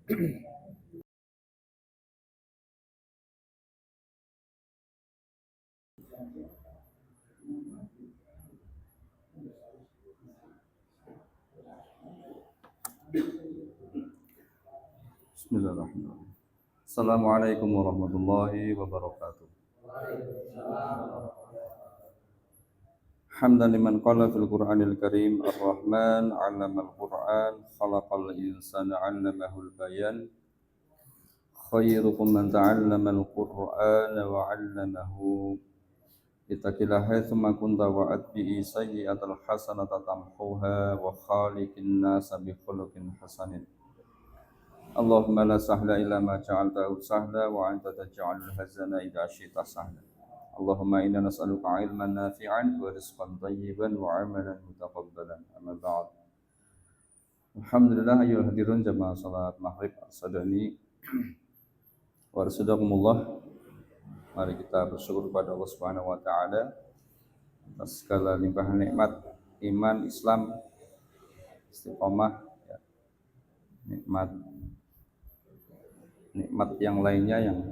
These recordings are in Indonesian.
Bismillahirrahmanirrahim. Assalamualaikum warahmatullahi wabarakatuh. Hamdan liman qala fil Qur'anil Karim Ar-Rahman 'allamal Qur'an khalaqal insana 'allamahul bayan khairukum man ta'allamal Qur'ana wa 'allamahu ittaqillaha haitsuma kunta wa atbi'i sayyi'atal hasanata tamhuha wa khaliqin nasa bi khuluqin hasanin. Allahumma la sahla illa ma ja'altahu sahla wa anta taj'alul hazana idza syi'ta sahla. Allahumma inna nas'aluka ilman nafi'an wa rizqan thayyiban wa amalan mutaqabbalan. Amma ba'd. Alhamdulillah ayyuhal hadirun jamaah salat maghrib as-sadani wa rasulullah. Mari kita bersyukur kepada Allah Subhanahu wa taala atas segala limpahan nikmat iman, Islam, istiqomah, ya. Nikmat yang lainnya yang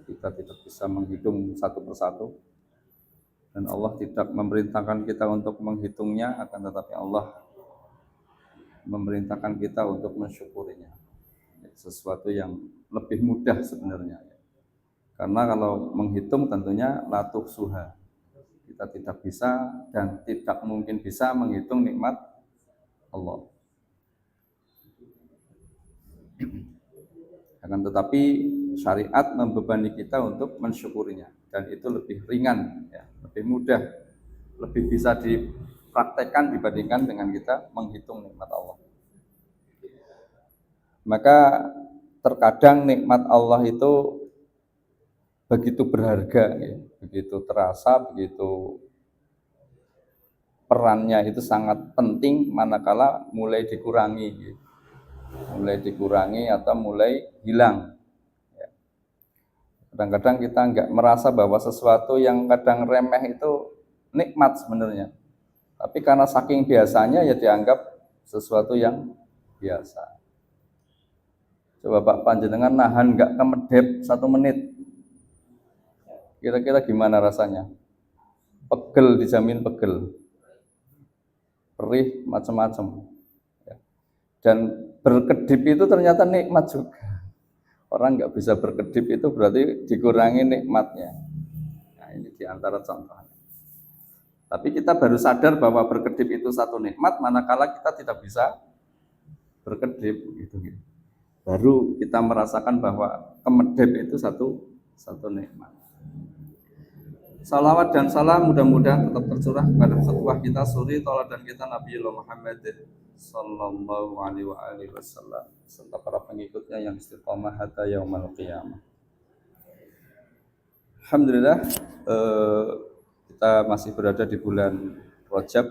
kita tidak bisa menghitung satu persatu, dan Allah tidak memerintahkan kita untuk menghitungnya, akan tetapi Allah memerintahkan kita untuk mensyukurinya. Sesuatu yang lebih mudah sebenarnya, karena kalau menghitung tentunya la tuhsuha, kita tidak bisa dan tidak mungkin bisa menghitung nikmat Allah. Akan tetapi syariat membebani kita untuk mensyukurinya, dan itu lebih ringan, ya, lebih mudah, lebih bisa dipraktekkan dibandingkan dengan kita menghitung nikmat Allah. Maka terkadang nikmat Allah itu begitu berharga, ya, begitu terasa, begitu perannya itu sangat penting manakala mulai dikurangi, ya. Mulai dikurangi atau mulai hilang. Kadang-kadang kita enggak merasa bahwa sesuatu yang kadang remeh itu nikmat sebenarnya, tapi karena saking biasanya ya dianggap sesuatu yang biasa. Coba Pak panjenengan nahan enggak kemedep 1 menit, kira-kira gimana rasanya? Pegel, dijamin pegel, perih macam-macam. Dan berkedip itu ternyata nikmat juga. Orang nggak bisa berkedip itu berarti dikurangi nikmatnya. Nah, ini diantara contohnya. Tapi kita baru sadar bahwa berkedip itu satu nikmat manakala kita tidak bisa berkedip, gitu. Baru kita merasakan bahwa kemedep itu satu nikmat. Salawat dan salam mudah-mudahan tetap tercurah kepada khutbah kita suri tauladan kita Nabiullah Muhammad sallallahu alaihi wasallam serta para pengikutnya yang istiqomah hatta yaumil qiyamah. Alhamdulillah, kita masih berada di bulan Rajab,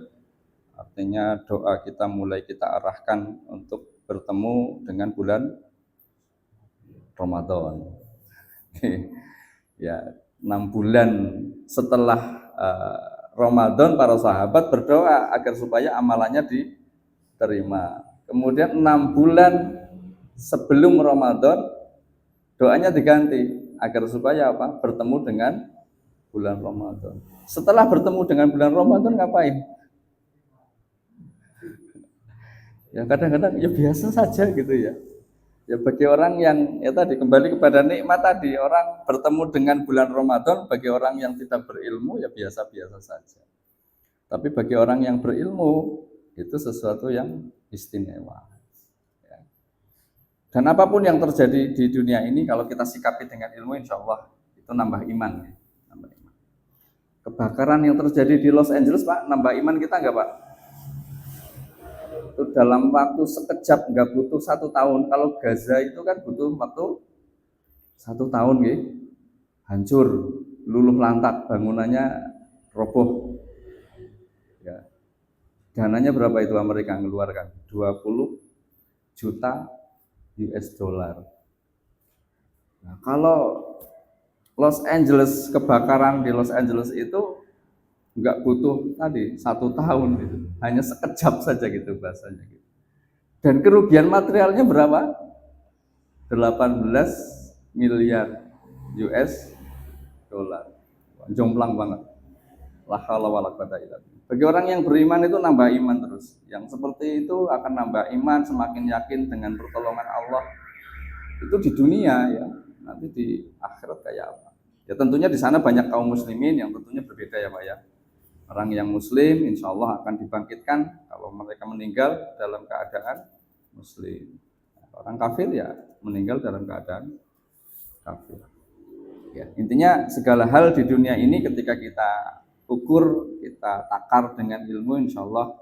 artinya doa kita mulai kita arahkan untuk bertemu dengan bulan Ramadan. Ya, 6 bulan setelah Ramadan para sahabat berdoa agar supaya amalannya diterima. Kemudian 6 bulan sebelum Ramadan doanya diganti agar supaya apa? Bertemu dengan bulan Ramadan. Setelah bertemu dengan bulan Ramadan ngapain? Ya kadang-kadang ya biasa saja gitu ya. Ya bagi orang yang ya tadi kembali kepada nikmat tadi, orang bertemu dengan bulan Ramadan, bagi orang yang tidak berilmu ya biasa-biasa saja. Tapi bagi orang yang berilmu itu sesuatu yang istimewa. Ya. Dan apapun yang terjadi di dunia ini kalau kita sikapi dengan ilmu, insya Allah itu nambah iman. Ya. Nambah iman. Kebakaran yang terjadi di Los Angeles, Pak, nambah iman kita enggak, Pak? Itu dalam waktu sekejap, nggak butuh 1 tahun. Kalau Gaza itu kan butuh waktu 1 tahun, gitu. Hancur, luluh lantak, bangunannya roboh. Ya. Dananya berapa itu Amerika mengeluarkan? 20 juta US dollar. Nah, kalau Los Angeles, kebakaran di Los Angeles itu nggak butuh tadi 1 tahun gitu, hanya sekejap saja gitu bahasanya gitu. Dan kerugian materialnya berapa? 18 miliar US dollar. Jomplang banget. La haula wala quwata illa billah. Bagi orang yang beriman itu nambah iman terus. Yang seperti itu akan nambah iman, semakin yakin dengan pertolongan Allah. Itu di dunia ya. Nanti di akhirat kayak apa? Ya tentunya di sana banyak kaum muslimin yang tentunya berbeda ya Pak ya. Orang yang muslim insya Allah akan dibangkitkan kalau mereka meninggal dalam keadaan muslim. Orang kafir ya meninggal dalam keadaan kafir. Ya, intinya segala hal di dunia ini ketika kita ukur, kita takar dengan ilmu, insya Allah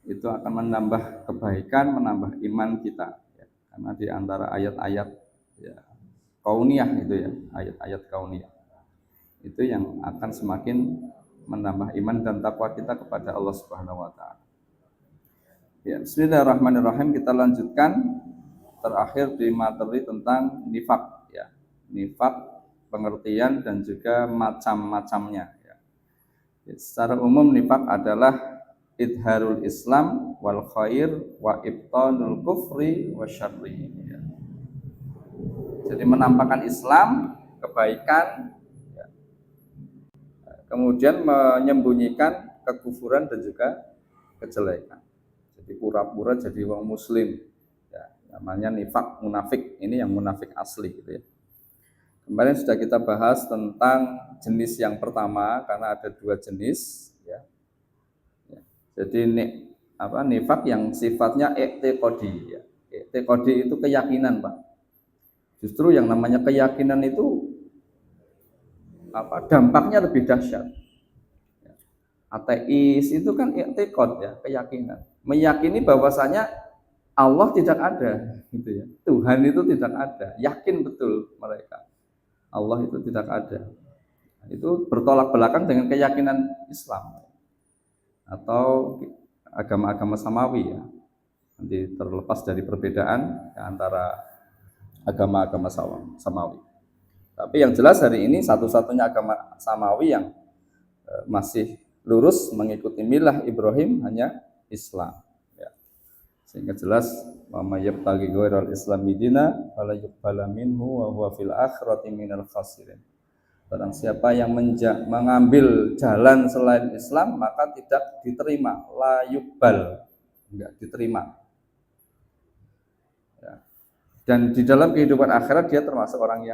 itu akan menambah kebaikan, menambah iman kita. Ya. Karena di antara ayat-ayat ya, kauniyah itu ya, ayat-ayat kauniyah itu yang akan semakin menambah iman dan takwa kita kepada Allah Subhanahu Wa Taala. Ya, Bismillahirrahmanirrahim. Kita lanjutkan terakhir di materi tentang nifak. Ya, nifak pengertian dan juga macam-macamnya. Ya. Secara umum nifak adalah idharul Islam wal khair wa ibtanul kufri wa syarri. Ya. Jadi menampakkan Islam, kebaikan, ya. Kemudian menyembunyikan kekufuran dan juga kejelekan. Jadi pura-pura jadi orang Muslim. Ya, namanya nifak munafik. Ini yang munafik asli gitu ya. Kemarin sudah kita bahas tentang jenis yang pertama karena ada dua jenis ya. Ya. Jadi nifak yang sifatnya i'tiqadi ya. I'tiqadi itu keyakinan, Pak. Justru yang namanya keyakinan itu dampaknya lebih dahsyat. Ya. Ateis itu kan i'tiqad ya, keyakinan. Meyakini bahwasanya Allah tidak ada gitu ya. Tuhan itu tidak ada, yakin betul mereka. Allah itu tidak ada. Itu bertolak belakang dengan keyakinan Islam atau agama-agama samawi ya. Nanti terlepas dari perbedaan antara agama-agama samawi. Tapi yang jelas hari ini satu-satunya agama samawi yang masih lurus mengikuti milah Ibrahim hanya Islam. Ya. Sehingga jelas Mama yabtaghi ghairal islami dina fala yuqbala minhu wa huwa fil akhirati minal khasirin. Barang siapa yang mengambil jalan selain Islam maka tidak diterima, la yuqbal, enggak diterima. Ya. Dan di dalam kehidupan akhirat dia termasuk orang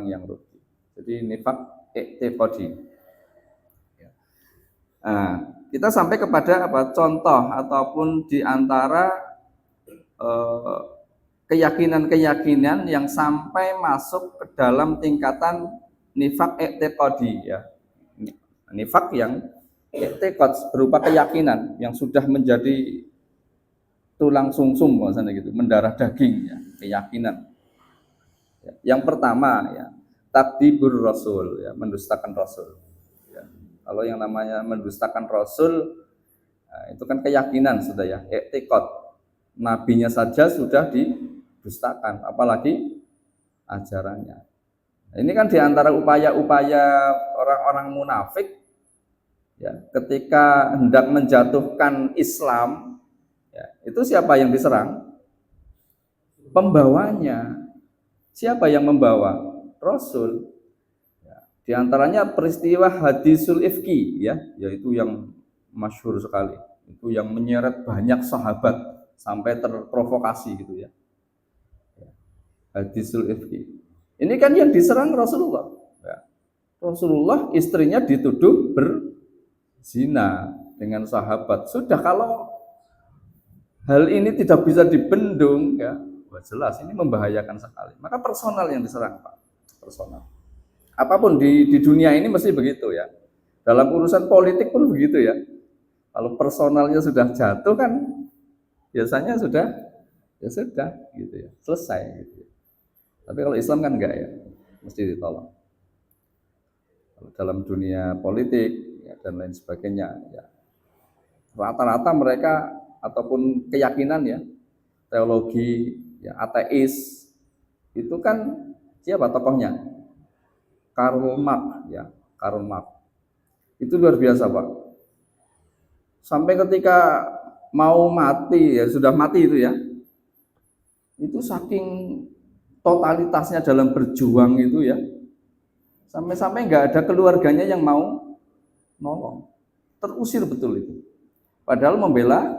yang rugi. Jadi nifak i'tiqadi. Ya. Nah, kita sampai kepada contoh ataupun di antara keyakinan-keyakinan yang sampai masuk ke dalam tingkatan nifak i'tiqadi ya. Nifak yang i'tiqad berupa keyakinan yang sudah menjadi tulang sumsum maksudnya gitu, mendarah daging ya, keyakinan. Ya. Yang pertama ya, takdzibur rasul ya, mendustakan rasul. Ya. Kalau yang namanya mendustakan rasul itu kan keyakinan sudah ya, i'tiqad. Nabinya saja sudah didustakan, apalagi ajarannya. Ini kan diantara upaya-upaya orang-orang munafik, ya, ketika hendak menjatuhkan Islam, ya, itu siapa yang diserang? Pembawanya. Siapa yang membawa? Rasul. Ya, diantaranya peristiwa hadisul ifki, ya, yaitu yang masyhur sekali, itu yang menyeret banyak sahabat sampai terprovokasi gitu ya. Hadisul ifki. Ini kan yang diserang Rasulullah. Ya. Rasulullah istrinya dituduh berzina dengan sahabat. Sudah kalau hal ini tidak bisa dibendung ya, jelas ini membahayakan sekali. Maka personal yang diserang, Pak. Personal. Apapun di dunia ini mesti begitu ya. Dalam urusan politik pun begitu ya. Kalau personalnya sudah jatuh kan biasanya sudah gitu ya, selesai gitu. Tapi kalau Islam kan enggak ya, mesti ditolong. Kalau dalam dunia politik ya, dan lain sebagainya ya, rata-rata mereka ataupun keyakinan ya, teologi ya, ateis itu kan siapa tokohnya? Karl Marx ya, Karl Marx. Itu luar biasa, Pak. Sampai ketika mau mati ya, sudah mati itu ya, itu saking totalitasnya dalam berjuang itu ya, sampai-sampai nggak ada keluarganya yang mau nolong, terusir betul itu. Padahal membela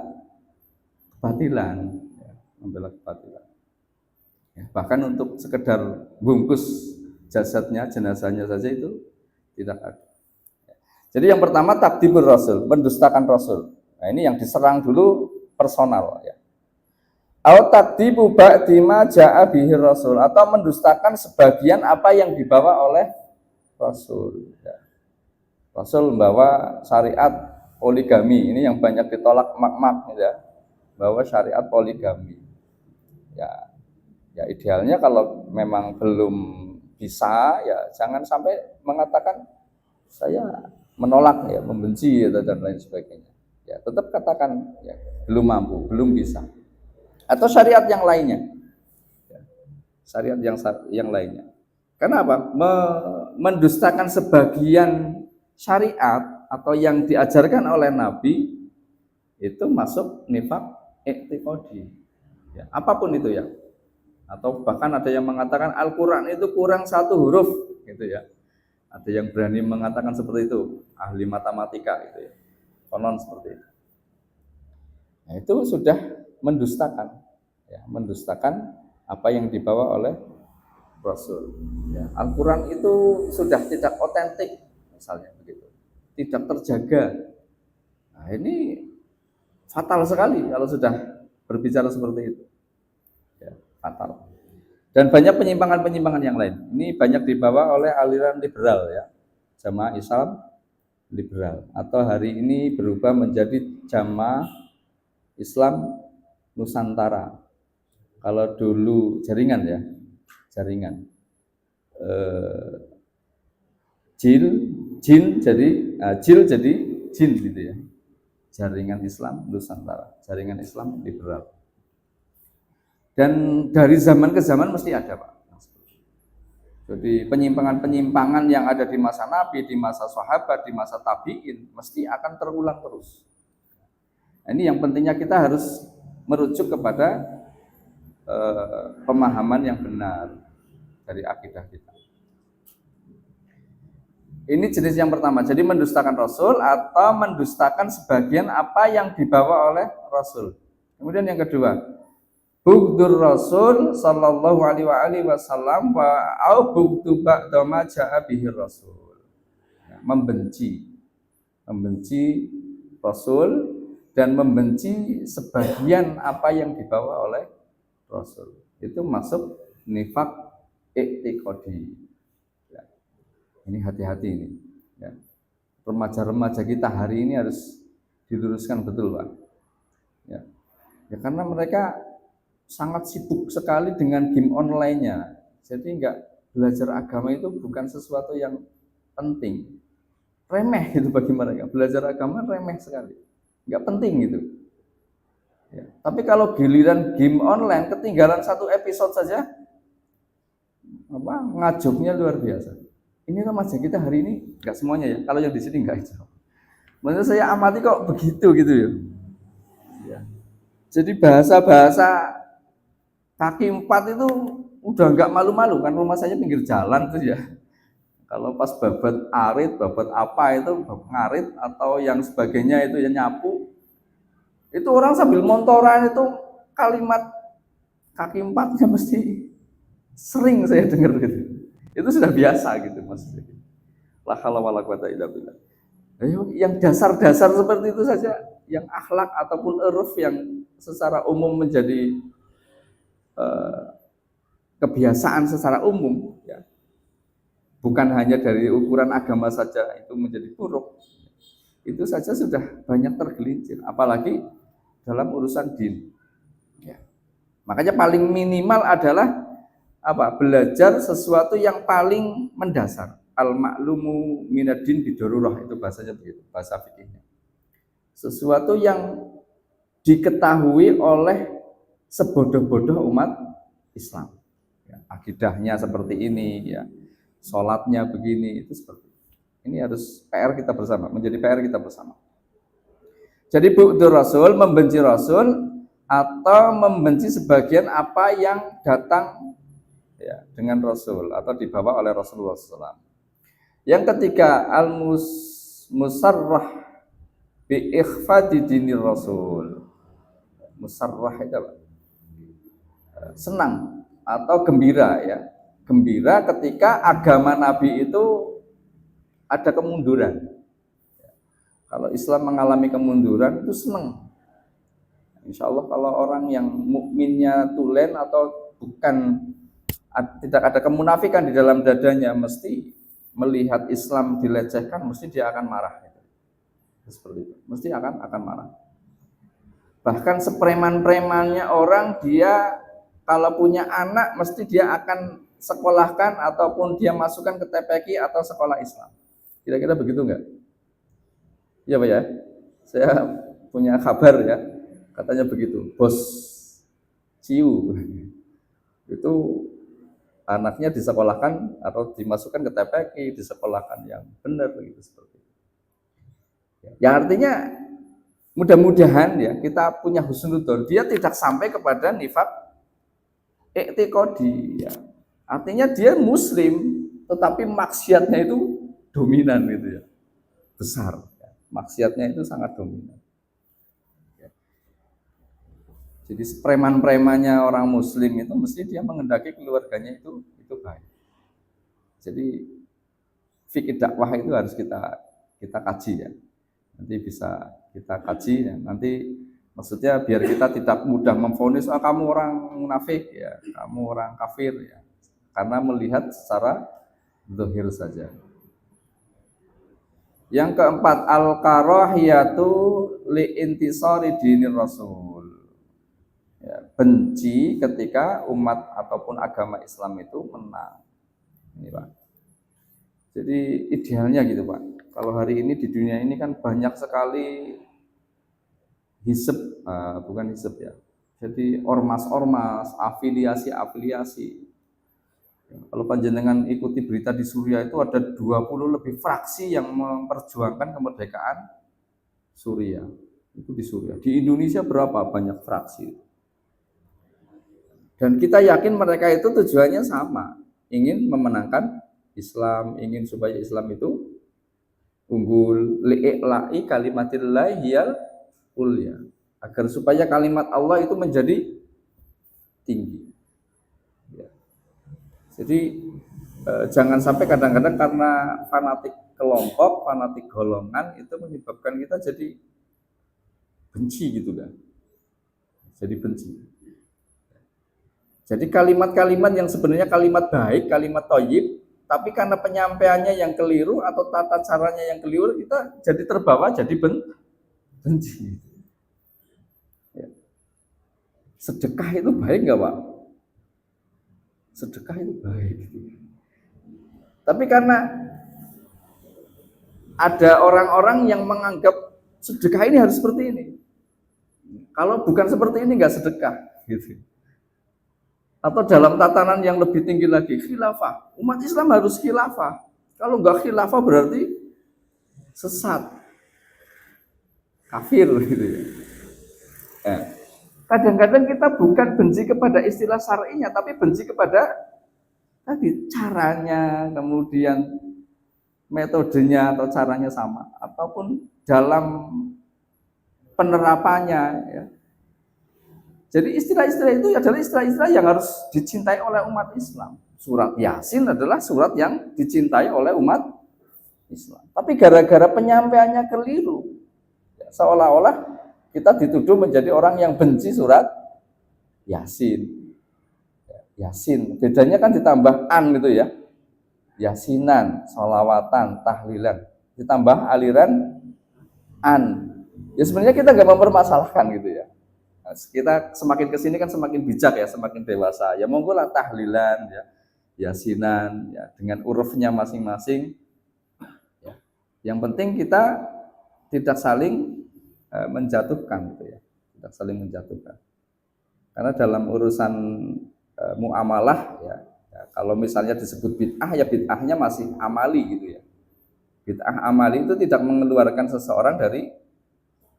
kebatilan, membela kebatilan. Ya, bahkan untuk sekedar bungkus jasadnya, jenazahnya saja itu tidak ada. Jadi yang pertama takdzibur rasul, mendustakan rasul. Nah, ini yang diserang dulu personal ya. Au takdzibu ba'di ma ja'a bihi rasul, atau mendustakan sebagian apa yang dibawa oleh rasul ya. Rasul membawa syariat poligami, ini yang banyak ditolak mak-mak ya, bahwa syariat poligami. Ya idealnya kalau memang belum bisa ya jangan sampai mengatakan saya menolak ya, membenci ya, dan lain sebagainya. Ya tetap katakan ya, belum mampu, belum bisa. Atau syariat yang lainnya. Ya, syariat yang lainnya. Kenapa? Mendustakan sebagian syariat atau yang diajarkan oleh Nabi itu masuk nifaq i'tiqadi. Ya, apapun itu ya. Atau bahkan ada yang mengatakan Al-Qur'an itu kurang satu huruf gitu ya. Ada yang berani mengatakan seperti itu, ahli matematika gitu ya. Konon seperti itu. Nah, itu sudah mendustakan ya, mendustakan apa yang dibawa oleh Rasul ya. Al-Qur'an itu sudah tidak otentik misalnya begitu, tidak terjaga. Nah, ini fatal sekali kalau sudah berbicara seperti itu ya, fatal. Dan banyak penyimpangan-penyimpangan yang lain. Ini banyak dibawa oleh aliran liberal ya, jamaah Islam liberal, atau hari ini berubah menjadi jamaah Islam Nusantara. Kalau dulu jaringan ya, jaringan jil jadi jin gitu ya. Jaringan Islam Nusantara, jaringan Islam liberal. Dan dari zaman ke zaman mesti ada, Pak. Jadi penyimpangan-penyimpangan yang ada di masa Nabi, di masa sahabat, di masa tabi'in mesti akan terulang terus. Ini yang pentingnya kita harus merujuk kepada pemahaman yang benar dari akidah kita. Ini jenis yang pertama, jadi mendustakan Rasul atau mendustakan sebagian apa yang dibawa oleh Rasul. Kemudian yang kedua, bugdur Rasul sallallahu alaihi wasallam wa au bugdu ba'da ma ja'a bihi Rasul. Membenci Rasul dan membenci sebagian apa yang dibawa oleh Rasul. Itu masuk nifaq i'tiqadi. Ya. Ini hati-hati ini. Ya. Remaja-remaja kita hari ini harus diluruskan betul, Pak. Ya. Ya karena mereka sangat sibuk sekali dengan game online-nya. Jadi enggak, belajar agama itu bukan sesuatu yang penting. Remeh gitu bagi mereka. Belajar agama remeh sekali. Enggak penting gitu. Ya. Tapi kalau giliran game online, ketinggalan satu episode saja, ngajuknya luar biasa. Ini remaja kita hari ini, enggak semuanya ya. Kalau yang di sini enggak itu. Menurut saya amati kok begitu gitu ya. Ya. Jadi bahasa-bahasa kaki 4 itu udah nggak malu-malu kan, rumah saya pinggir jalan tuh ya. Kalau pas babat arit, babat apa itu, babat ngarit atau yang sebagainya itu yang nyapu, itu orang sambil montoran itu kalimat kaki 4-nya mesti sering saya dengar gitu. Itu sudah biasa gitu maksudnya. La haula wala quwata illa billah. Yang dasar-dasar seperti itu saja, yang akhlak ataupun uruf yang secara umum menjadi kebiasaan secara umum ya. Bukan hanya dari ukuran agama saja itu menjadi buruk. Itu saja sudah banyak tergelincir, apalagi dalam urusan din. Ya. Makanya paling minimal adalah apa? Belajar sesuatu yang paling mendasar. Al-ma'lumu minad-din bidharurah, itu bahasanya begitu, bahasa fikihnya. Sesuatu yang diketahui oleh sebodoh-bodoh umat Islam. Ya, akidahnya seperti ini, ya, sholatnya begini, itu seperti ini. Ini harus PR kita bersama, menjadi PR kita bersama. Jadi bugdur Rasul, membenci Rasul atau membenci sebagian apa yang datang ya, dengan Rasul atau dibawa oleh Rasulullah SAW. Yang ketiga, musarrah bi ikhfadi dinir Rasul. Musarrah itu apa? Senang atau gembira ya. Gembira ketika agama Nabi itu ada kemunduran. Kalau Islam mengalami kemunduran itu senang. Insya Allah kalau orang yang mukminnya tulen atau bukan, tidak ada kemunafikan di dalam dadanya, mesti melihat Islam dilecehkan, mesti dia akan marah. Seperti itu, mesti akan marah. Bahkan sepreman-premannya orang, dia kalau punya anak mesti dia akan sekolahkan ataupun dia masukkan ke TPQ atau sekolah Islam. Kira-kira begitu enggak? Iya Pak ya, saya punya kabar ya, katanya begitu. Bos Ciu itu anaknya disekolahkan atau dimasukkan ke TPQ, disekolahkan yang benar begitu seperti itu. Ya artinya mudah-mudahan ya kita punya husnudzon, dia tidak sampai kepada nifaq i'tiqadi ya. Artinya dia muslim tetapi maksiatnya itu dominan gitu ya. Besar. Ya. Maksiatnya itu sangat dominan. Ya. Jadi preman-premannya orang muslim itu mesti dia mengendaki keluarganya itu baik. Jadi fikih dakwah itu harus kita kaji ya. Nanti bisa kita kaji ya. Nanti maksudnya biar kita tidak mudah memvonis kamu orang munafik ya, kamu orang kafir ya. Karena melihat secara zahir saja. Yang keempat, al-karahiyatu li intisari dinir Rasul. Ya, benci ketika umat ataupun agama Islam itu menang. Ini Pak. Jadi idealnya gitu Pak. Kalau hari ini di dunia ini kan banyak sekali hisab, bukan hisab ya. Jadi ormas-ormas, afiliasi-afiliasi. Kalau panjenengan ikuti berita di Suriah itu ada 20 lebih fraksi yang memperjuangkan kemerdekaan Suriah. Itu di Suriah. Di Indonesia berapa banyak fraksi? Dan kita yakin mereka itu tujuannya sama, ingin memenangkan Islam, ingin supaya Islam itu unggul, li'i'la'i kalimatillahi hiyal ulya, agar supaya kalimat Allah itu menjadi tinggi. Ya. Jadi jangan sampai kadang-kadang karena fanatik kelompok, fanatik golongan itu menyebabkan kita jadi benci gitu kan. Jadi benci. Jadi kalimat-kalimat yang sebenarnya kalimat baik, kalimat thayyib, tapi karena penyampaiannya yang keliru atau tata caranya yang keliru, kita jadi terbawa jadi benci. Ya. Sedekah itu baik nggak Pak? Sedekah itu baik. Tapi karena ada orang-orang yang menganggap sedekah ini harus seperti ini. Kalau bukan seperti ini nggak sedekah, gitu. Atau dalam tatanan yang lebih tinggi lagi, khilafah. Umat Islam harus khilafah. Kalau nggak khilafah berarti sesat, kafir, gitu ya. Kadang-kadang kita bukan benci kepada istilah syar'inya, tapi benci kepada tadi caranya, kemudian metodenya atau caranya sama, ataupun dalam penerapannya. Ya. Jadi istilah-istilah itu adalah istilah-istilah yang harus dicintai oleh umat Islam. Surat Yasin adalah surat yang dicintai oleh umat Islam. Tapi gara-gara penyampaiannya keliru, ya, seolah-olah kita dituduh menjadi orang yang benci surat Yasin. Yasin, bedanya kan ditambah an gitu ya. Yasinan, sholawatan, tahlilan. Ditambah aliran an. Ya sebenarnya kita nggak mempermasalahkan gitu ya. Nah, kita semakin kesini kan semakin bijak ya, semakin dewasa. Ya monggo lah tahlilan, ya, yasinan, ya dengan urufnya masing-masing. Ya. Yang penting kita tidak saling menjatuhkan gitu ya, tidak saling menjatuhkan. Karena dalam urusan muamalah ya, kalau misalnya disebut bid'ah ya bid'ahnya masih amali gitu ya. Bid'ah amali itu tidak mengeluarkan seseorang dari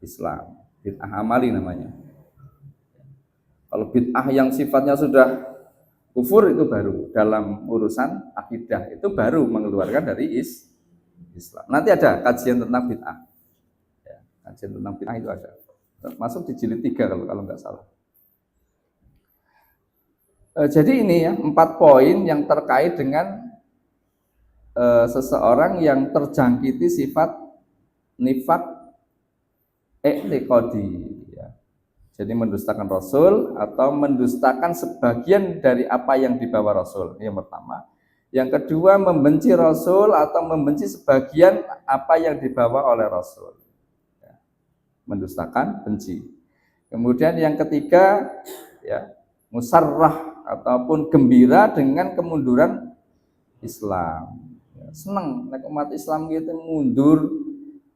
Islam. Bid'ah amali namanya. Kalau bid'ah yang sifatnya sudah Kufur itu baru, dalam urusan akidah itu baru mengeluarkan dari Islam. Nanti ada kajian tentang bid'ah. Ya, kajian tentang bid'ah itu ada. Masuk di jilid 3 kalau nggak salah. Jadi ini ya 4 poin yang terkait dengan seseorang yang terjangkiti sifat nifak i'tiqadi. Jadi mendustakan Rasul atau mendustakan sebagian dari apa yang dibawa Rasul. Ini yang pertama. Yang kedua, membenci Rasul atau membenci sebagian apa yang dibawa oleh Rasul. Mendustakan, benci. Kemudian yang ketiga, ya, musarrah ataupun gembira dengan kemunduran Islam. Senang umat Islam gitu mundur,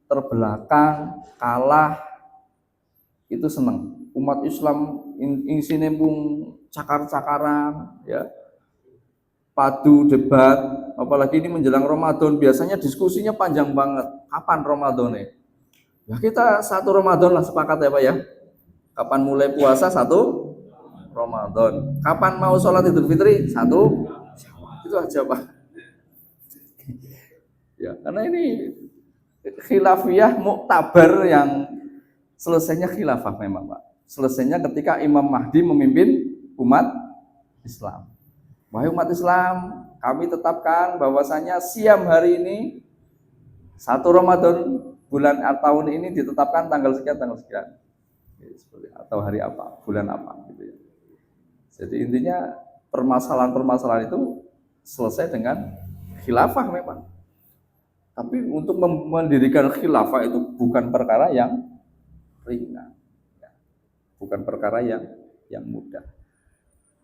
terbelakang, kalah, itu senang. Umat Islam insine pun cakar-cakaran, ya, padu debat, apalagi ini menjelang Ramadan biasanya diskusinya panjang banget. Kapan Ramadan nih? Ya kita 1 Ramadan lah sepakat ya Pak ya. Kapan mulai puasa 1 Ramadan? Kapan mau sholat Idul Fitri 1? Itu aja Pak. Ya karena ini khilafiyah muktabar yang selesainya khilafah memang Pak. Selesainya ketika Imam Mahdi memimpin umat Islam. Wahai umat Islam, kami tetapkan bahwasanya siam hari ini 1 Ramadan bulan tahun ini ditetapkan tanggal sekian atau hari apa, bulan apa gitu ya. Jadi intinya permasalahan-permasalahan itu selesai dengan khilafah memang. Tapi untuk mendirikan khilafah itu bukan perkara yang ringan. Bukan perkara yang mudah.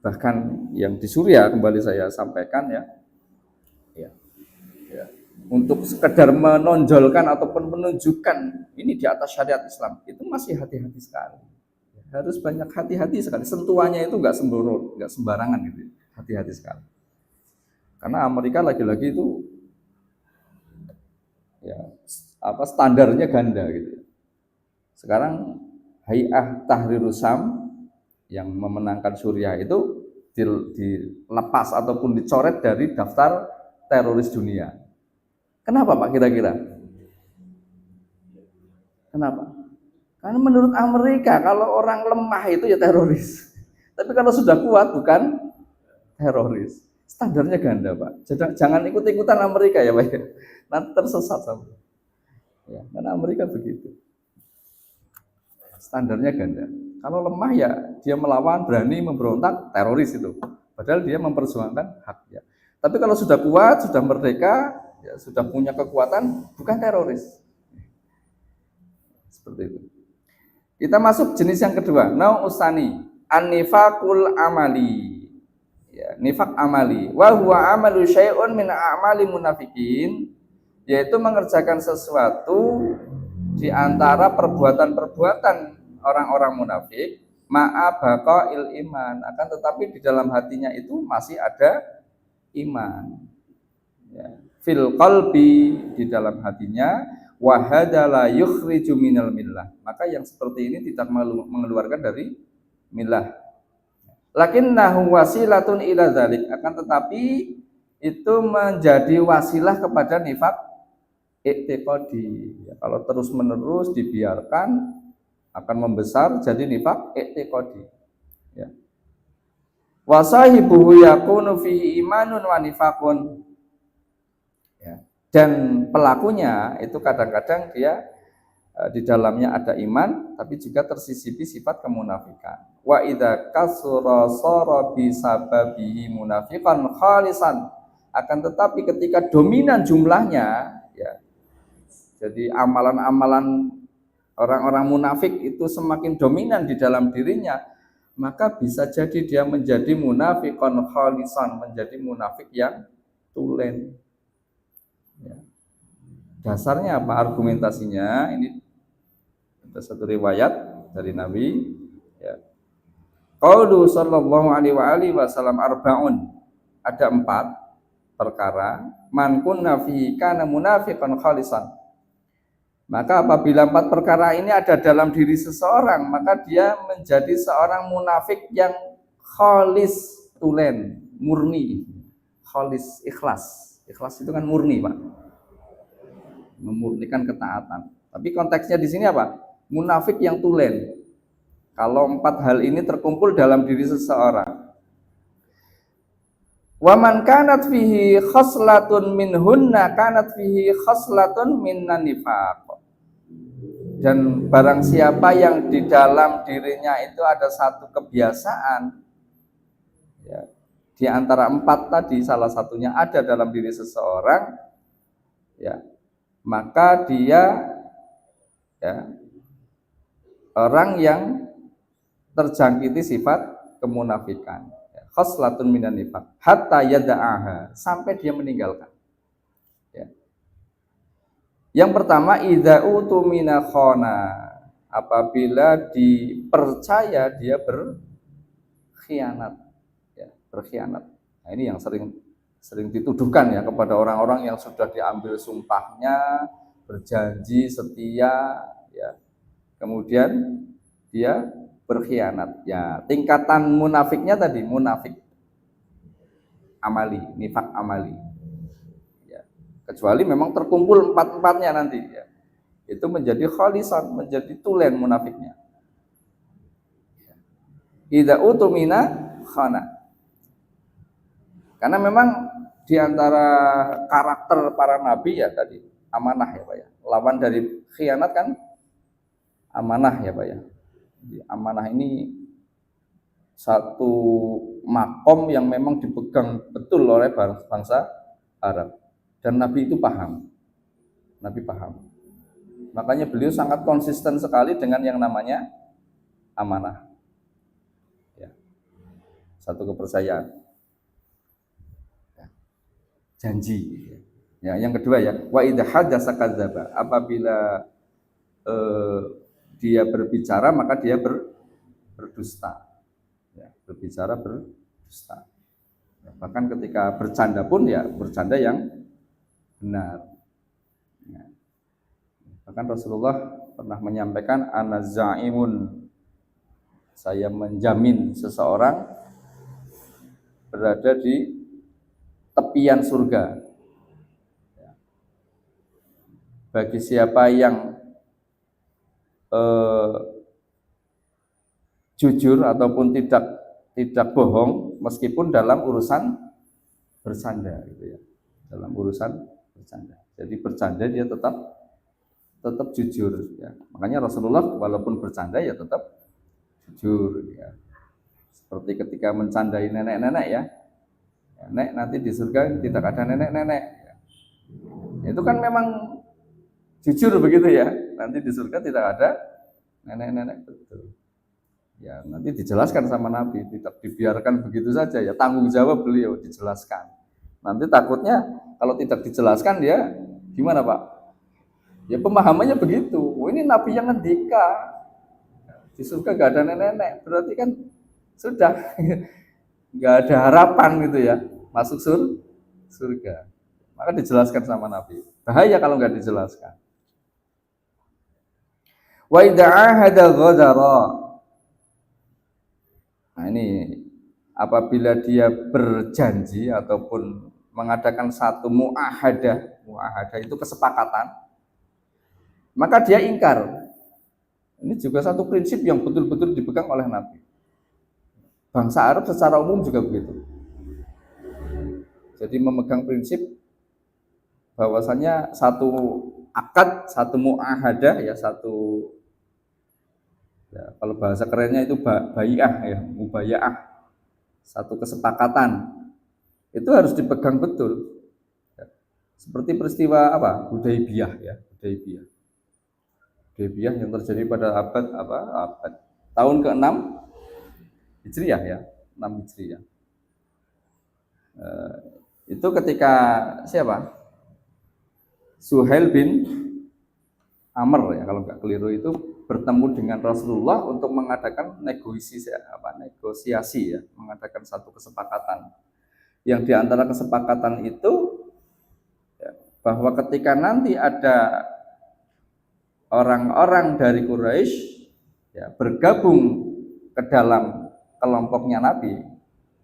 Bahkan yang di Suriah kembali saya sampaikan ya, untuk sekedar menonjolkan ataupun menunjukkan ini di atas syariat Islam itu masih hati-hati sekali. Harus banyak hati-hati sekali. Sentuhannya itu nggak sembrono, nggak sembarangan gitu. Hati-hati sekali. Karena Amerika lagi-lagi itu ya standarnya ganda gitu. Sekarang Hay'ah Tahrir Syam yang memenangkan Suriah itu dilepas ataupun dicoret dari daftar teroris dunia. Kenapa Pak kira-kira? Kenapa? Karena menurut Amerika kalau orang lemah itu ya teroris. Tapi kalau sudah kuat bukan teroris. Standarnya ganda Pak. Jangan ikut-ikutan Amerika ya Pak. Nanti tersesat sama. Ya, karena Amerika begitu. Standarnya ganda. Kalau lemah ya dia melawan, berani memberontak, teroris itu. Padahal dia memperjuangkan haknya. Tapi kalau sudah kuat, sudah merdeka, ya sudah punya kekuatan, bukan teroris. Seperti itu. Kita masuk jenis yang kedua, nau'usani, an-nifaqul amali. Ya, nifaq amali. Wa huwa amalu syai'un min a'mali munafiqin, yaitu mengerjakan sesuatu di antara perbuatan-perbuatan orang-orang munafik ma'a baqail iman, akan tetapi di dalam hatinya itu masih ada iman. Ya. Fil qalbi, di dalam hatinya, wa hadza la yukhriju minal millah. Maka yang seperti ini tidak mengeluarkan dari millah. Lakinnahu wasilatun ila dzalik, akan tetapi itu menjadi wasilah kepada nifaq i'tiqadi. Ya, kalau terus-menerus dibiarkan akan membesar jadi nifaq i'tiqadi. Ya. Wa sahibuhu yakunu fihi imanun wa nifaqun. Ya. Dan pelakunya itu kadang-kadang dia di dalamnya ada iman tapi juga tersisipi sifat kemunafikan. Wa idza kasura sara bi sababihi munafiqan khalisan. Akan tetapi ketika dominan jumlahnya, ya, jadi amalan-amalan orang-orang munafik itu semakin dominan di dalam dirinya, maka bisa jadi dia menjadi munafiqan khalisan, menjadi munafik yang tulen. Ya. Dasarnya apa argumentasinya? Ini ada satu riwayat dari Nabi. Ya. Qaulu sallallahu alaihi wasallam arba'un. Ada 4 perkara. Man kunna fi kana munafiqan khalisan. Maka apabila 4 perkara ini ada dalam diri seseorang, maka dia menjadi seorang munafik yang khalis, tulen, murni, khalis, ikhlas. Ikhlas itu kan murni, Pak. Memurnikan ketaatan. Tapi konteksnya di sini apa? Munafik yang tulen. Kalau 4 hal ini terkumpul dalam diri seseorang. Wa man kanat fihi khoslatun minhunna kanat fihi khoslatun minan nifaq. Dan barang siapa yang di dalam dirinya itu ada satu kebiasaan, ya, di antara 4 tadi salah satunya ada dalam diri seseorang, ya, maka dia, ya, orang yang terjangkiti sifat kemunafikan, ya, khoslatun minan nifaq hatta yada'aha, sampai dia meninggalkan. Ya. Yang pertama, idza utumina khona, apabila dipercaya dia berkhianat, ya, berkhianat. Nah, ini yang sering dituduhkan ya kepada orang-orang yang sudah diambil sumpahnya, berjanji setia, ya, kemudian dia berkhianat. Ya, tingkatan munafiknya tadi munafik amali, nifak amali. Kecuali memang terkumpul 4-4-nya nanti, ya, itu menjadi khalisan, menjadi tulen munafiknya. Idza utumina khana. Karena memang di antara karakter para nabi ya tadi amanah ya Pak ya. Lawan dari khianat kan amanah ya Pak ya. Jadi, amanah ini satu makom yang memang dipegang betul oleh bangsa Arab. Dan Nabi itu paham. Nabi paham. Makanya beliau sangat konsisten sekali dengan yang namanya amanah. Ya. Satu kepercayaan. Ya. Janji. Ya, yang kedua ya, wa idza hadatsa kadzdzaba. Apabila dia berbicara maka dia berdusta. Ya, berbicara berdusta. Ya, bahkan ketika bercanda pun ya bercanda yang benar. Ya. Bahkan Rasulullah pernah menyampaikan ana zaimun, saya menjamin seseorang berada di tepian surga. Ya. Bagi siapa yang jujur ataupun tidak bohong meskipun dalam urusan bercanda gitu ya. Dalam urusan bercanda. Jadi bercanda dia tetap jujur ya. Makanya Rasulullah walaupun bercanda ya tetap jujur ya. Seperti ketika mencandai nenek-nenek ya. Nek nanti di surga tidak ada nenek-nenek. Ya. Itu kan memang jujur begitu ya. Nanti di surga tidak ada nenek-nenek, betul. Ya, nanti dijelaskan sama Nabi, tidak dibiarkan begitu saja ya. Tanggung jawab beliau dijelaskan. Nanti takutnya kalau tidak dijelaskan dia gimana Pak? Ya pemahamannya begitu. Oh, ini Nabi yang ngendika di surga gak ada nenek-nenek, berarti kan sudah gak ada harapan gitu ya masuk surga. Maka dijelaskan sama Nabi. Bahaya kalau nggak dijelaskan. Wa idza ahada ghadara. Nah ini apabila dia berjanji ataupun mengadakan satu muahadah itu kesepakatan, maka dia ingkar. Ini juga satu prinsip yang betul-betul dipegang oleh Nabi. Bangsa Arab secara umum juga begitu. Jadi memegang prinsip bahwasanya satu akad, satu muahadah ya, satu ya, kalau bahasa kerennya itu bai'ah ya, mubayaah, satu kesepakatan itu harus dipegang betul. Ya. Seperti peristiwa apa? Hudaybiyah ya, Hudaybiyah yang terjadi pada abad tahun ke-6 Hijriah ya, 6 Hijriah. Itu ketika siapa? Suhail bin Amr ya kalau nggak keliru itu bertemu dengan Rasulullah untuk mengadakan negosiasi ya, mengadakan satu kesepakatan. Yang diantara kesepakatan itu ya, bahwa ketika nanti ada orang-orang dari Quraisy ya, bergabung ke dalam kelompoknya Nabi,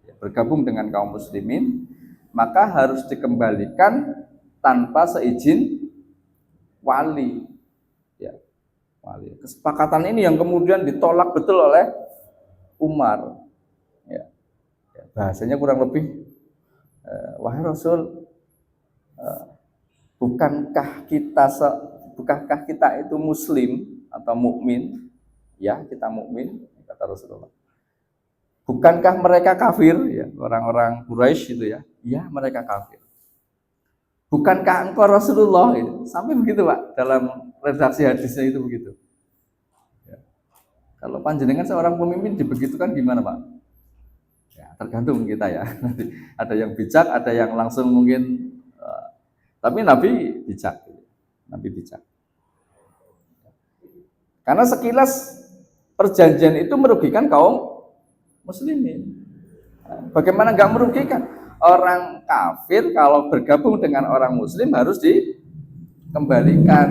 ya, bergabung dengan kaum muslimin, maka harus dikembalikan tanpa seizin wali. Ya, wali. Kesepakatan ini yang kemudian ditolak betul oleh Umar. Ya, bahasanya kurang lebih, wahai Rasul, bukankah kita itu muslim atau mukmin? Ya, kita mukmin, kata Rasulullah. Bukankah mereka kafir? Ya, orang-orang Quraisy itu ya. Ya, mereka kafir. Bukankah engkau Rasulullah? Gitu. Sampai begitu, Pak, dalam redaksi hadisnya itu begitu. Ya. Kalau panjenengan seorang pemimpin dibegitukan gimana, Pak? Ya, tergantung kita ya. Nanti ada yang bijak, ada yang langsung mungkin. Tapi Nabi bijak. Nabi bijak. Karena sekilas perjanjian itu merugikan kaum muslimin. Bagaimana nggak merugikan? Orang kafir kalau bergabung dengan orang muslim harus dikembalikan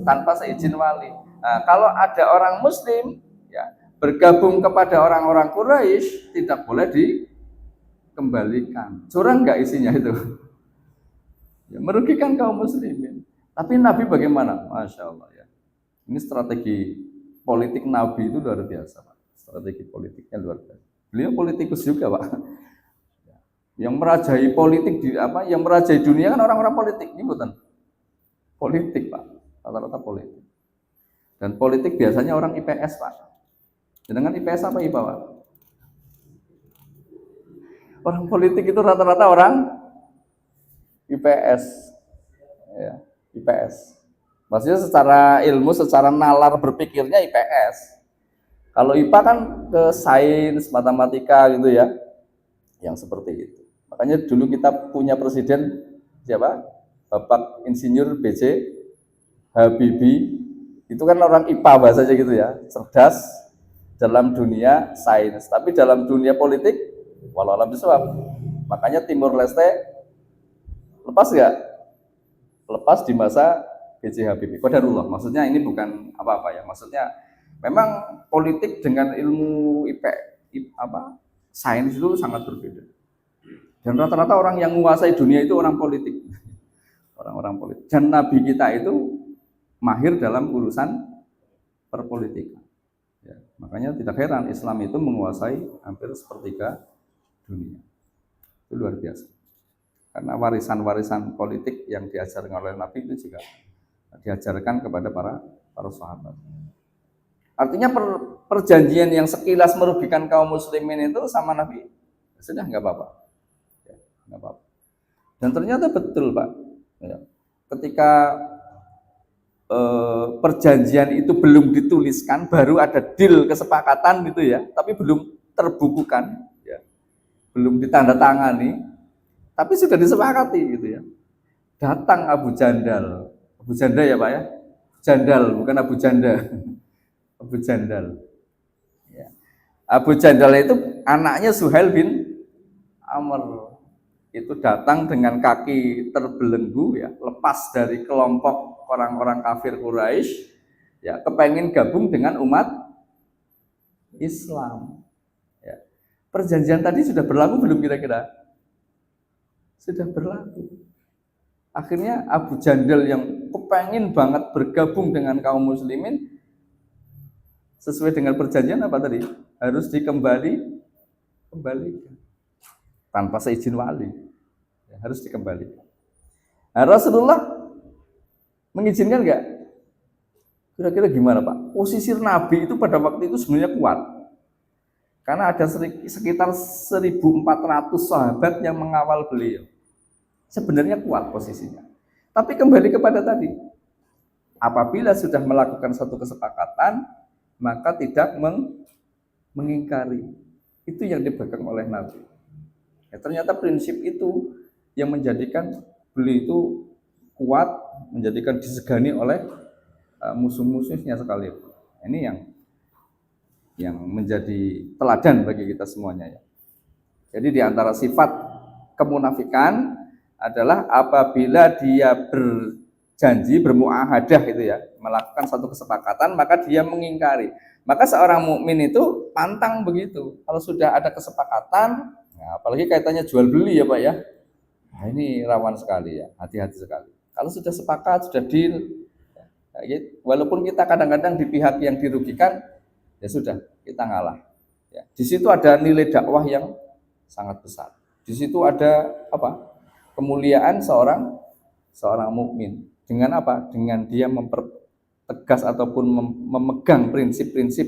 tanpa seizin wali. Nah, kalau ada orang muslim ya bergabung kepada orang-orang Quraisy tidak boleh dikembalikan. Curang nggak isinya itu? Ya, merugikan kaum muslimin. Tapi Nabi bagaimana? Masya Allah ya. Ini strategi politik Nabi itu luar biasa, Pak. Strategi politiknya luar biasa. Beliau politikus juga, Pak. Yang merajai politik yang merajai dunia kan orang-orang politik, ini bukan politik, Pak. Rata-rata politik. Dan politik biasanya orang IPS, Pak. Dengan IPS apa IPA, Pak? Orang politik itu rata-rata orang IPS. Ya, IPS. Maksudnya secara ilmu, secara nalar berpikirnya IPS. Kalau IPA kan ke sains, matematika gitu ya. Yang seperti itu. Makanya dulu kita punya presiden siapa? Bapak Insinyur B.J. Habibie. Itu kan orang IPA bahasanya gitu ya. Cerdas dalam dunia sains, tapi dalam dunia politik walau alam bisawab. Makanya Timur Leste lepas nggak? Lepas di masa B.J. Habibie. Qadarullah. Maksudnya ini bukan apa-apa ya. Maksudnya memang politik dengan ilmu sains itu sangat berbeda. Dan rata-rata orang yang menguasai dunia itu orang politik. Orang-orang politik. Dan Nabi kita itu mahir dalam urusan perpolitikan. Ya, makanya tidak heran Islam itu menguasai hampir sepertiga dunia. Itu luar biasa. Karena warisan-warisan politik yang diajarkan oleh Nabi itu juga diajarkan kepada para sahabat. Artinya perjanjian yang sekilas merugikan kaum muslimin itu sama Nabi sudah nggak apa-apa, ya, nggak apa-apa. Dan ternyata betul, Pak. Ya, ketika perjanjian itu belum dituliskan, baru ada deal kesepakatan gitu ya, tapi belum terbukukan, ya, belum ditandatangani, tapi sudah disepakati gitu ya. Datang Abu Jandal ya Pak ya, Jandal bukan Abu Janda. Abu Jandal. Ya. Abu Jandal itu anaknya Suhail bin Amr. Itu datang dengan kaki terbelenggu ya, lepas dari kelompok orang-orang kafir Quraisy, ya, kepengen gabung dengan umat Islam. Ya. Perjanjian tadi sudah berlaku belum kira-kira? Sudah berlaku. Akhirnya Abu Jandal yang kepengen banget bergabung dengan kaum muslimin, sesuai dengan perjanjian apa tadi? Harus kembalikan tanpa seizin wali, ya, harus dikembalikan. Nah, Rasulullah mengizinkan nggak? Kira-kira gimana, Pak? Posisi Nabi itu pada waktu itu sebenarnya kuat, karena ada sekitar 1.400 sahabat yang mengawal beliau. Sebenarnya kuat posisinya. Tapi kembali kepada tadi, apabila sudah melakukan satu kesepakatan, maka tidak mengingkari. Itu yang dipegang oleh Nabi. Ya, ternyata prinsip itu yang menjadikan beliau itu kuat, menjadikan disegani oleh musuh-musuhnya sekalipun. Ini yang menjadi teladan bagi kita semuanya ya. Jadi di antara sifat kemunafikan adalah apabila dia berjanji, bermuahadah itu ya, melakukan satu kesepakatan, maka dia mengingkari. Maka seorang mukmin itu pantang begitu. Kalau sudah ada kesepakatan, Nah, apalagi kaitannya jual beli ya Pak ya. Nah, ini rawan sekali ya, hati-hati sekali. Kalau sudah sepakat, sudah deal, ya, gitu. Walaupun kita kadang-kadang di pihak yang dirugikan, ya sudah kita ngalah. Ya, di situ ada nilai dakwah yang sangat besar. Di situ ada apa? Kemuliaan seorang mukmin. Dengan apa? Dengan dia mempertegas ataupun memegang prinsip-prinsip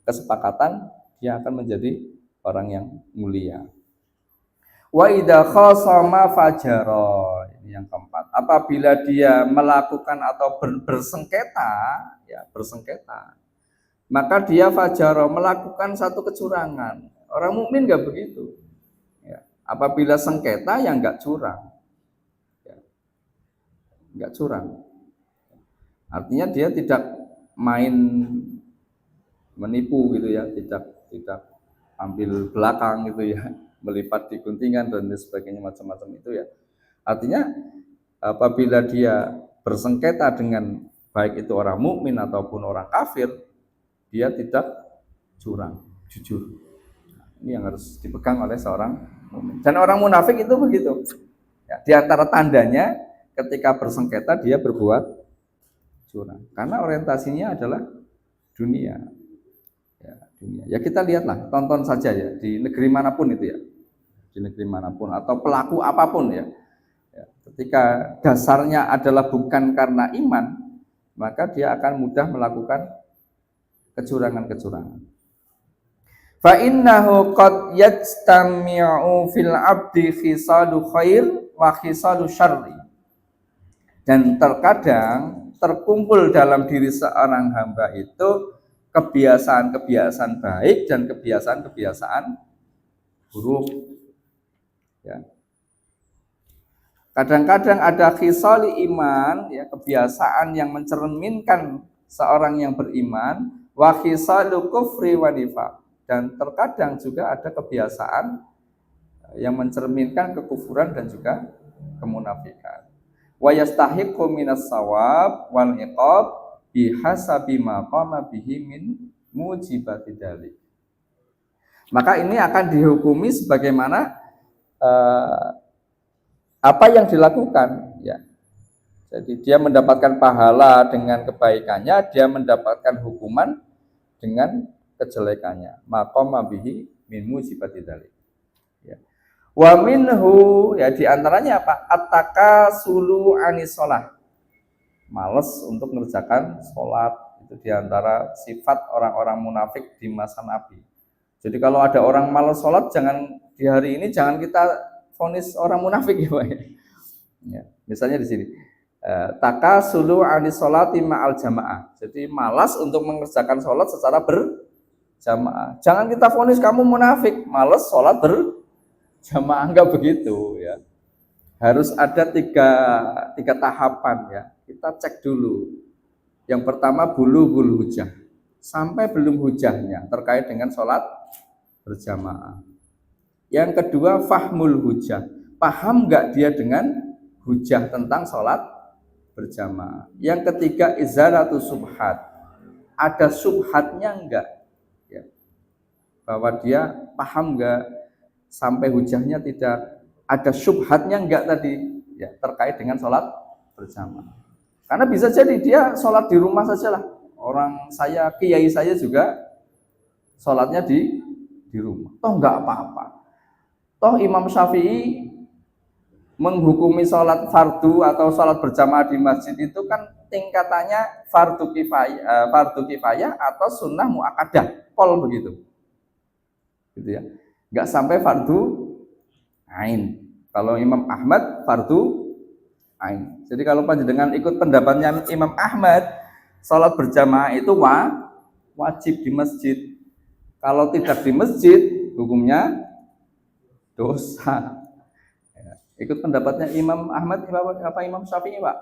kesepakatan, dia akan menjadi orang yang mulia. Wa idza khasama fajara. Ini yang keempat. Apabila dia melakukan atau bersengketa, ya bersengketa, maka dia fajara melakukan satu kecurangan. Orang mukmin enggak begitu. Ya. Apabila sengketa yang enggak curang. Ya. Enggak curang. Artinya dia tidak main menipu gitu ya, tidak ambil belakang gitu ya, melipat di guntingan dan sebagainya macam-macam itu ya. Artinya apabila dia bersengketa dengan baik itu orang mukmin ataupun orang kafir, dia tidak curang, jujur. Ini yang harus dipegang oleh seorang mukmin. Dan orang munafik itu begitu. Ya, di antara tandanya ketika bersengketa dia berbuat curang. Karena orientasinya adalah dunia. Ya, dunia. Ya kita lihatlah, tonton saja ya di negeri manapun itu ya. Di negeri manapun atau pelaku apapun ya. Ya, ketika dasarnya adalah bukan karena iman, maka dia akan mudah melakukan kecurangan-kecurangan. Fa innahu qad yajtami'u fil 'abdi khisalu khair wa khisalu syarri. Dan terkadang terkumpul dalam diri seorang hamba itu kebiasaan-kebiasaan baik dan kebiasaan-kebiasaan buruk. Ya. Kadang-kadang ada khisali iman, ya, kebiasaan yang mencerminkan seorang yang beriman, wa khisalu kufri wa nifaq. Dan terkadang juga ada kebiasaan yang mencerminkan kekufuran dan juga kemunafikan. Wa yastahiqqu minas shawab wal iqab bihasabi ma qama bihi min mujibati dzalik. Maka ini akan dihukumi sebagaimana apa yang dilakukan, ya. Jadi dia mendapatkan pahala dengan kebaikannya, dia mendapatkan hukuman dengan kejelekannya. Maqama bihi min mujibati dzalik. Ya. Wa minhu, ya diantaranya apa? At-takasulu anis shalah. Males untuk mengerjakan sholat. Itu diantara sifat orang-orang munafik di masa Nabi. Jadi kalau ada orang malas sholat, jangan di hari ini jangan kita vonis orang munafik ya Pak. Ya, misalnya di sini takasulu anis sholati ma'al jamaah. Jadi malas untuk mengerjakan sholat secara berjamaah. Jangan kita vonis kamu munafik, malas sholat berjamaah, enggak begitu ya. Harus ada tiga tahapan ya. Kita cek dulu. Yang pertama bulughul hujah. Sampai belum hujahnya terkait dengan sholat berjamaah. Yang kedua fahmul hujah. Paham enggak dia dengan hujah tentang sholat berjamaah. Yang ketiga izalatu subhat. Ada subhatnya enggak? Ya. Bahwa dia paham enggak sampai hujahnya tidak ada subhatnya enggak tadi ya terkait dengan sholat berjamaah. Karena bisa jadi dia sholat di rumah saja lah. Orang saya, kiai saya juga sholatnya di rumah. Toh enggak apa-apa. Toh Imam Syafi'i menghukumi sholat fardu atau sholat berjamaah di masjid itu kan tingkatannya fardu kifayah atau sunnah muakkadah, pol begitu, gitu ya. Nggak sampai fardu ain. Kalau Imam Ahmad fardu ain. Jadi kalau panjenengan ikut pendapatnya Imam Ahmad, sholat berjamaah itu wajib di masjid. Kalau tidak di masjid, hukumnya dosa. Ikut pendapatnya Imam Ahmad apa Imam Syafi'i Pak?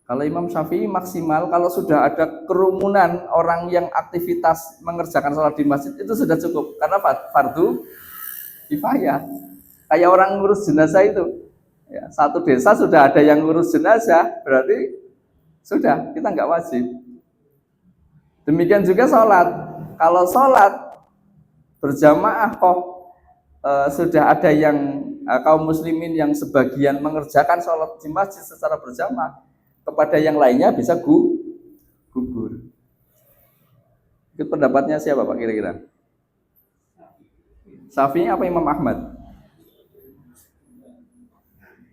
Kalau Imam Syafi'i maksimal kalau sudah ada kerumunan orang yang aktivitas mengerjakan sholat di masjid itu sudah cukup karena fardu kifayah. Kayak orang ngurus jenazah itu, ya, satu desa sudah ada yang ngurus jenazah berarti sudah kita nggak wajib. Demikian juga sholat. Kalau sholat berjamaah kok sudah ada yang kaum muslimin yang sebagian mengerjakan sholat di masjid secara berjamaah, kepada yang lainnya bisa gugur. Itu pendapatnya siapa Pak kira-kira? Syafi'i apa Imam Ahmad?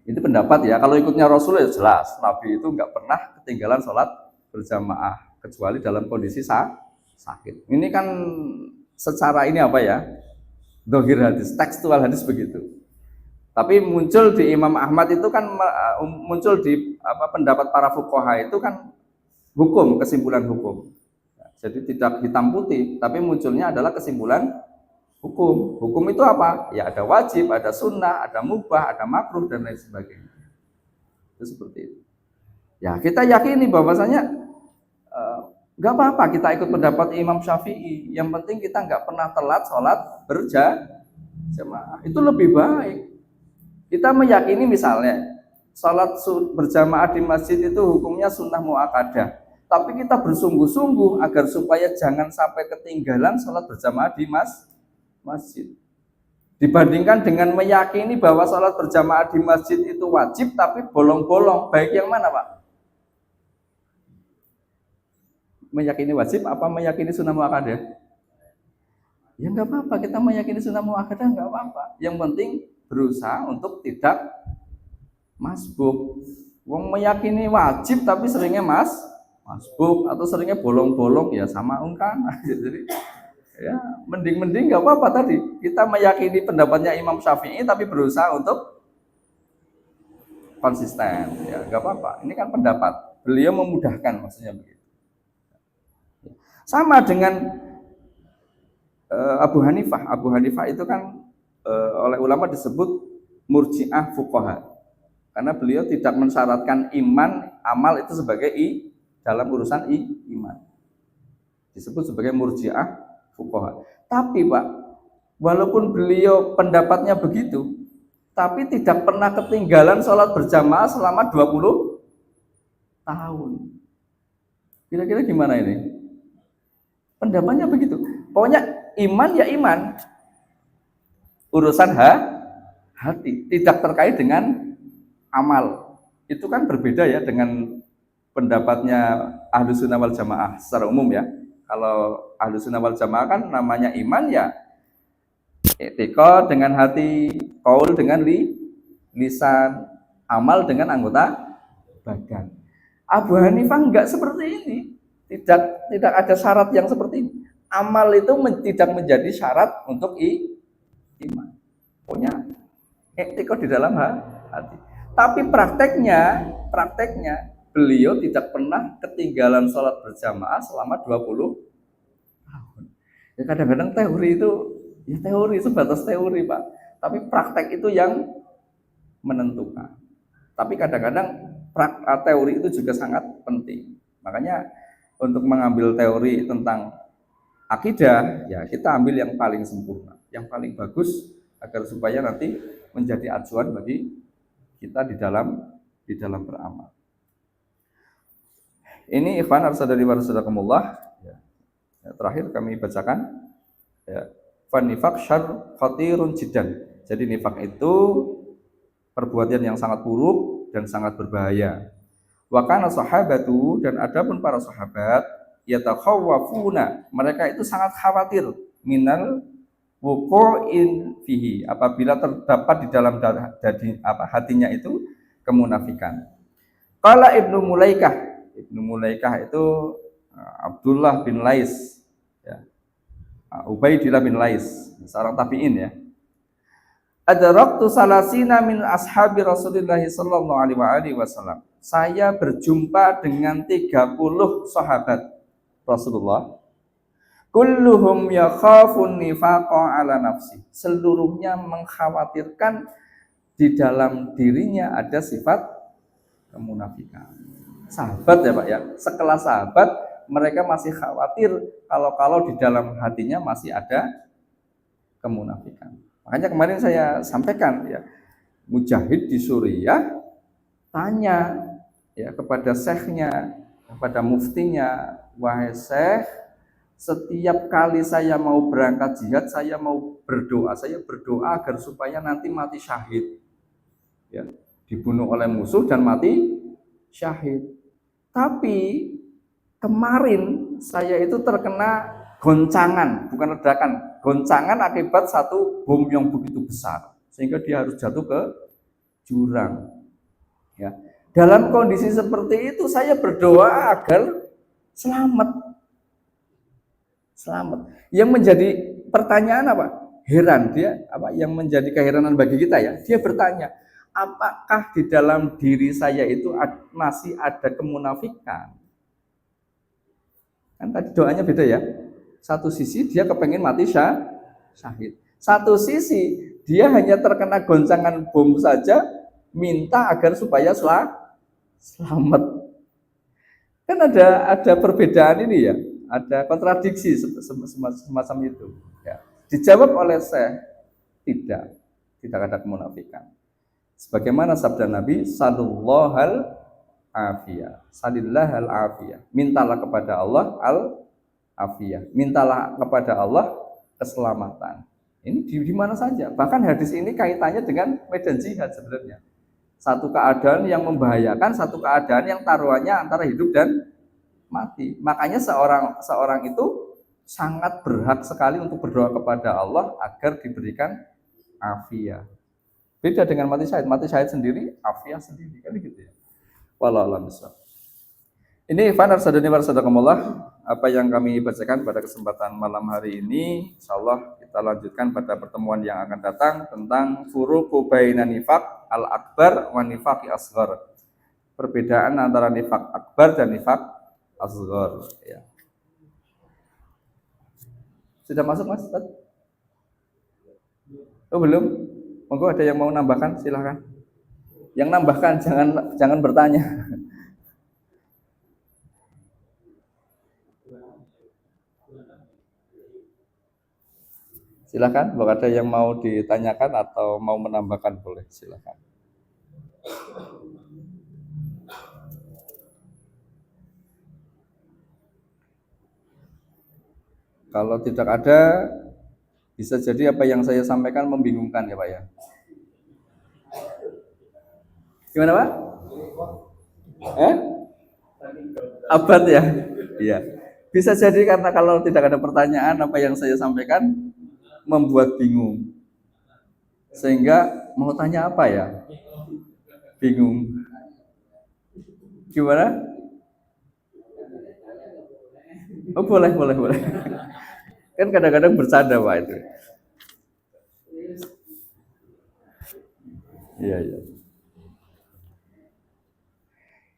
Itu pendapat ya. Kalau ikutnya Rasul ya jelas, Nabi itu nggak pernah ketinggalan sholat berjamaah kecuali dalam kondisi sakit. Ini kan secara ini apa ya? Dohir hadis, tekstual hadis begitu. Tapi muncul di Imam Ahmad itu kan muncul di pendapat para fuqaha itu kan hukum, kesimpulan hukum. Jadi tidak hitam putih, tapi munculnya adalah kesimpulan hukum. Hukum itu apa? Ya ada wajib, ada sunnah, ada mubah, ada makruh dan lain sebagainya. Itu seperti itu. Ya kita yakini bahwasanya nggak apa-apa kita ikut pendapat Imam Syafi'i. Yang penting kita nggak pernah telat sholat berjamaah. Itu lebih baik. Kita meyakini misalnya sholat berjamaah di masjid itu hukumnya sunnah muakkadah. Tapi kita bersungguh-sungguh agar supaya jangan sampai ketinggalan sholat berjamaah di masjid. Dibandingkan dengan meyakini bahwa sholat berjamaah di masjid itu wajib tapi bolong-bolong, baik yang mana Pak? Meyakini wajib apa meyakini sunnah muakkadah? Ya nggak apa-apa, kita meyakini sunnah muakkadah nggak apa-apa. Yang penting berusaha untuk tidak masbuk. Wong meyakini wajib tapi seringnya masbuk atau seringnya bolong-bolong ya sama ungkan. Jadi ya mending nggak apa-apa tadi. Kita meyakini pendapatnya Imam Syafi'i tapi berusaha untuk konsisten. Ya nggak apa-apa. Ini kan pendapat. Beliau memudahkan maksudnya begitu. Sama dengan Abu Hanifah. Abu Hanifah itu kan oleh ulama disebut murji'ah fuqaha. Karena beliau tidak mensyaratkan iman, amal itu sebagai dalam urusan iman. Disebut sebagai murji'ah fuqaha. Tapi Pak, walaupun beliau pendapatnya begitu, tapi tidak pernah ketinggalan sholat berjamaah selama 20 tahun. Kira-kira gimana ini? Pendapatnya begitu. Pokoknya iman ya iman. Urusan hati, tidak terkait dengan amal. Itu kan berbeda ya dengan pendapatnya Ahlus Sunnah wal Jamaah secara umum ya. Kalau Ahlus Sunnah wal Jamaah kan namanya iman ya i'tiqad dengan hati, qaul dengan lisan, amal dengan anggota badan. Abu Hanifah enggak seperti ini. Tidak ada syarat yang seperti ini. Amal itu tidak menjadi syarat untuk iman. Pokoknya i'tiqad di dalam hati. Tapi prakteknya beliau tidak pernah ketinggalan sholat berjamaah selama 20 tahun. Ya kadang-kadang teori itu ya teori sebatas teori Pak. Tapi praktek itu yang menentukan. Tapi kadang-kadang teori itu juga sangat penting. Makanya untuk mengambil teori tentang akidah, ya kita ambil yang paling sempurna, yang paling bagus agar supaya nanti menjadi acuan bagi kita di dalam beramal. Ini ikhwan arsadali wa rasadakumullah. Terakhir kami bacakan ya, fanifaq syarr khatirun jiddan. Jadi nifak itu perbuatan yang sangat buruk dan sangat berbahaya. Wa kana sahabatu, dan adapun para sahabat yatakhawwafuna, mereka itu sangat khawatir minal wuqu'in fihi, apabila terdapat di dalam hatinya itu kemunafikan. Qala Ibnu Mulaikah itu Abdullah bin Lais ya. Ubaidillah bin Lais, seorang tabi'in ya. Adraktu salasina min ashabi Rasulillah sallallahu alaihi wasallam. Saya berjumpa dengan 30 sahabat Rasulullah. Kulluhum yakhafun nifaqa ala nafsi. Seluruhnya mengkhawatirkan di dalam dirinya ada sifat kemunafikan. Sahabat ya Pak ya, sekelas sahabat mereka masih khawatir kalau di dalam hatinya masih ada kemunafikan. Makanya kemarin saya sampaikan ya, mujahid di Suriah tanya ya kepada syekhnya, kepada muftinya, wahai syekh, Setiap kali saya mau berangkat jihad, saya mau berdoa. Saya berdoa agar supaya nanti mati syahid. Ya, dibunuh oleh musuh dan mati syahid. Tapi kemarin saya itu terkena goncangan, bukan ledakan, goncangan akibat satu bom yang begitu besar, sehingga dia harus jatuh ke jurang. Ya. Dalam kondisi seperti itu saya berdoa agar selamat. Selamat. Yang menjadi pertanyaan apa? Heran dia, apa yang menjadi keheranan bagi kita ya? Dia bertanya, apakah di dalam diri saya itu masih ada kemunafikan? Kan tadi doanya beda ya. Satu sisi dia kepengen mati syahid. Satu sisi dia hanya terkena goncangan bom saja, minta agar supaya selamat. Kan ada perbedaan ini ya, ada kontradiksi semacam itu. Ya. Dijawab oleh saya, tidak ada kemunafikan. Sebagaimana sabda Nabi, sallallahu afiyah, salillahal afiyah. Mintalah kepada Allah al-afiyah. Mintalah kepada Allah keselamatan. Ini di mana saja. Bahkan hadis ini kaitannya dengan medan jihad sebenarnya. Satu keadaan yang membahayakan, satu keadaan yang taruhannya antara hidup dan mati. Makanya seorang itu sangat berhak sekali untuk berdoa kepada Allah agar diberikan afiyah. Beda dengan mati syahid. Mati syahid sendiri, afiyah sendiri, kan gitu ya. Wallahu a'lam bishawab. Ini fanar sadani warahmatullah, apa yang kami bacakan pada kesempatan malam hari ini. Insyaallah kita lanjutkan pada pertemuan yang akan datang tentang furuqu bainan nifaq al-akbar wa nifaqi asghar. Perbedaan antara nifaq akbar dan nifaq asghar ya. Sudah masuk Mas? Oh belum? Monggo ada yang mau nambahkan silahkan. Yang nambahkan jangan bertanya. Silakan, kalau ada yang mau ditanyakan atau mau menambahkan boleh, silakan. Kalau tidak ada, bisa jadi apa yang saya sampaikan membingungkan ya Pak ya. Gimana Pak? Abad ya? Iya. Bisa jadi karena kalau tidak ada pertanyaan apa yang saya sampaikan membuat bingung. Sehingga mau tanya apa ya? Bingung. Gimana? Oh boleh. Kan kadang-kadang bercanda Pak itu. Iya.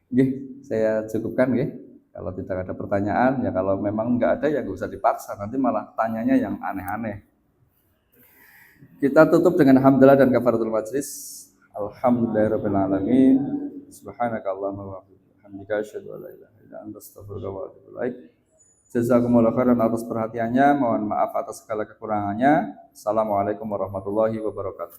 Gih, saya cukupkan gih. Kalau tidak ada pertanyaan, ya kalau memang nggak ada ya nggak usah dipaksa. Nanti malah tanyanya yang aneh-aneh. Kita tutup dengan hamdalah dan kafaratul majlis. Alhamdulillahirabbil alamin. Subhanakallahumma wa bihamdika asyhadu an la ilaha illa anta astaghfiruka wa atubu ilaik. Jazakumullahu khairan atas perhatiannya. Mohon maaf atas segala kekurangannya. Assalamualaikum warahmatullahi wabarakatuh.